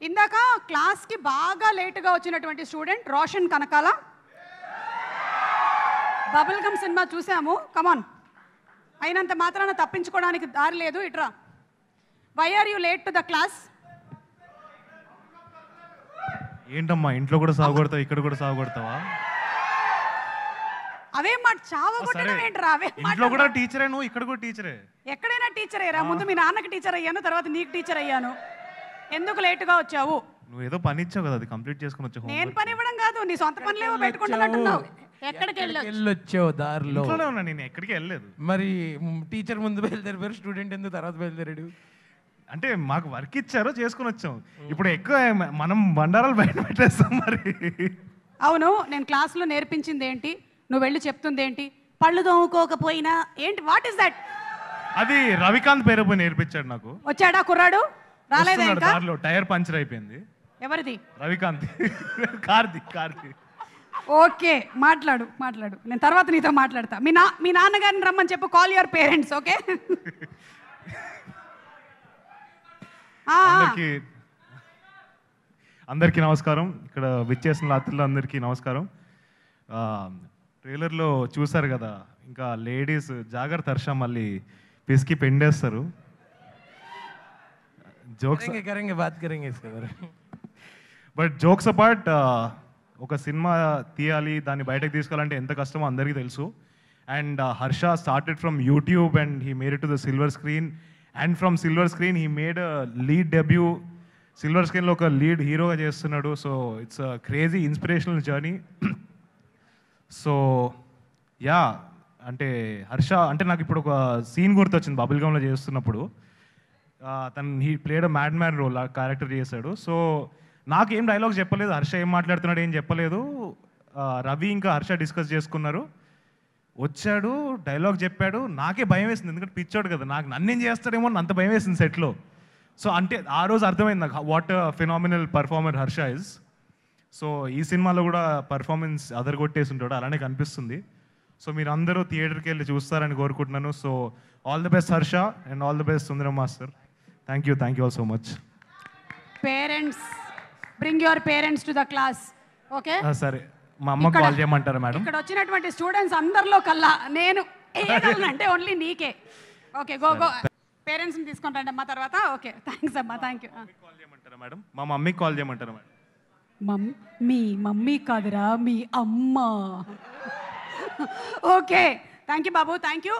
ఇందాక క్లాస్కి బాగా లేటుగా వచ్చినటువంటి student Roshan Kanakala. Bubble gum cinema చూసాము, కమాన్. అయినంత మాత్రాన తప్పించుకోవడానికి దారి లేదు, ఇట్రా. Why are you late to the class? ఏంటమ్మా ఇంట్లో కూడా సాగుకొడతావు, ఇక్కడ కూడా సాగుకొడతావా? అవే మాట చావగొట్టడం ఏంట్రా? అవే ఇంట్లో కూడా టీచరే, నువ్వు ఇక్కడ కూడా టీచరే. ఎక్కడైనా టీచరే రా. ముందు మీ నాన్నకి టీచర్ అయ్యాను, తర్వాత నీకు టీచర్ అయ్యాను. ఎందుకు లేటుగా వచ్చావు? నువ్వు ఏదో పని ఇచ్చావు కదా, అది కంప్లీట్ చేసుకుని వచ్చావు. నేను పని ఇవ్వడం కాదు, నీ సొంత పనులేవో పెట్టుకుంటున్నట్టున్నావు. ఎక్కడికి వెళ్ళొచ్చావు? దారిలో ఉన్నా, నేను ఎక్కడికి వెళ్ళలేదు. మరి టీచర్ ముందు బయలుదేరారు, స్టూడెంట్ ఎందుకు తర్వాత బయలుదేరాడు? అంటే మాకు వర్క్ ఇచ్చారో చేసుకుని వచ్చాం. ఇప్పుడు ఎక్కువ మనం బండారాలు బయట పెట్టేస్తాం మరి. అవును, నేను క్లాస్లో నేర్పించింది ఏంటి, నువ్వు వెళ్ళి చెప్తుంది ఏంటి? పళ్ళు తోముకోకపోయినా ఏంటి? What is that? అది రవికాంత్ పేరు పోయి నేర్పించాడు నాకు. వచ్చాడా కుర్రాడు? రాలేదా ఇంకా? టైర్ పంచర్ అయిపోయింది. ఎవరిది? రవికాంత్. కార్ది. ఓకే, మాట్లాడు. నేను తర్వాత నీతో మాట్లాడతా. మీ నాన్నగారిని రమ్మని చెప్పు. Call your parents. ఓకే. అందరికీ నమస్కారం. ఇక్కడ విచ్చేసిన రాత్రులు అందరికీ నమస్కారం. ట్రైలర్లో చూసారు కదా, ఇంకా లేడీస్ జాగ్రత్త, హర్ష మళ్ళీ పిసికి పెండేస్తారు. జోక్స్ బట్ జోక్స్ అపార్ట్, ఒక సినిమా తీయాలి, దాన్ని బయటకు తీసుకోవాలంటే ఎంత కష్టమో అందరికీ తెలుసు. And Harsha started from YouTube and he made it to the silver screen. And from silver screen he made lead debut. Silver స్క్రీన్లో ఒక లీడ్ హీరోగా చేస్తున్నాడు. So it's a crazy inspirational journey. So yeah, అంటే హర్ష అంటే నాకు ఇప్పుడు ఒక సీన్ గుర్తొచ్చింది బబుల్ గమ్లో చేస్తున్నప్పుడు. He played a mad man role, ఆ క్యారెక్టర్ చేశాడు. సో నాకు ఏం డైలాగ్స్ చెప్పలేదు, హర్ష ఏం మాట్లాడుతున్నాడు ఏం చెప్పలేదు. రవి ఇంకా హర్ష డిస్కస్ చేసుకున్నారు, వచ్చాడు, డైలాగ్ చెప్పాడు. నాకే భయం వేసింది, ఎందుకంటే పిచ్చోడు కదా, నన్నేం చేస్తాడేమో అంత భయం వేసింది సెట్లో. సో అంటే ఆ రోజు అర్థమైంది నాకు what phenomenal performer Harsha is. So ఈ సినిమాలో కూడా పర్ఫార్మెన్స్ అదరగొట్టేసి ఉంటాడు, అలానే కనిపిస్తుంది. సో మీరు అందరూ థియేటర్కి వెళ్ళి చూస్తారని కోరుకుంటున్నాను. So all the best Harsha and all the best Sundaram master. Thank you all so much. Parents, bring your parents to the class. Okay, సరే. మా అమ్మ కాల్ చేయమంటారా మేడం? ఇక్కడ వచ్చినటువంటి స్టూడెంట్స్ అందరిలో కల్లా నేను అంటే ఓన్లీ నీకే. Okay, go. పేరెంట్స్ని తీసుకుంటాండి అమ్మా తర్వాత. ఓకే, థ్యాంక్స్ అమ్మా, థ్యాంక్ యూ. కాల్ చేయమంటారా మేడం? మా మమ్మీకి కాల్ చేయమంటారా మేడం? మీ మమ్మీ కాదురా, మీ అమ్మ. Okay, thank you Babu, thank you.